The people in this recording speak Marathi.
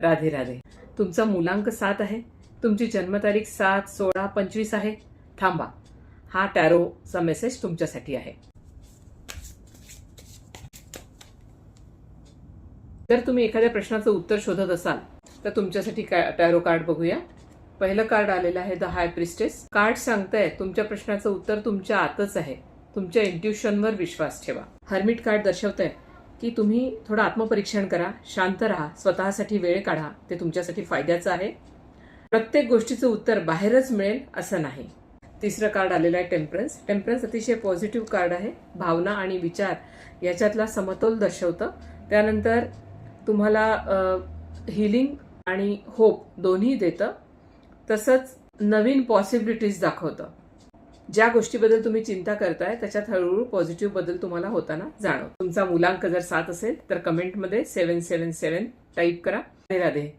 राधे राधे. तुमचा मूलांक 7 आहे. तुमची जन्मतारीख 7/16/25 आहे. थांबा, हा टॅरोचा मेसेज तुमच्यासाठी आहे. जर तुम्ही एखाद्या प्रश्नाचं उत्तर शोधत असाल तर तुमच्यासाठी टॅरो कार्ड बघूया. पहिलं कार्ड आलेलं आहे द हाय प्रिस्टेस. कार्ड सांगताय तुमच्या प्रश्नाचं उत्तर तुमच्या आतच आहे. तुमच्या इंट्युशनवर विश्वास ठेवा. हर्मिट कार्ड दर्शवतंय की तुम्ही थोडं आत्मपरीक्षण करा, शांत राहा, स्वतःसाठी वेळ काढा. ते तुमच्यासाठी फायद्याचं आहे. प्रत्येक गोष्टीचं उत्तर बाहेरच मिळेल असं नाही. तिसरं कार्ड आलेलं आहे टेम्परन्स. टेम्परन्स अतिशय पॉझिटिव्ह कार्ड आहे. भावना आणि विचार याच्यातला समतोल दर्शवतं. त्यानंतर तुम्हाला हिलिंग आणि होप दोन्ही देतं. तसंच नवीन पॉसिबिलिटीज दाखवतं. ज्या गोष्टीबद्दल तुम्ही चिंता करताय त्याच्यात हळूहळू पॉझिटिव्ह बदल तुम्हाला होताना जाणवतो. तुमचा मूलांक जर 7 असेल तर कमेंटमध्ये 777 टाईप करा. राधे राधे.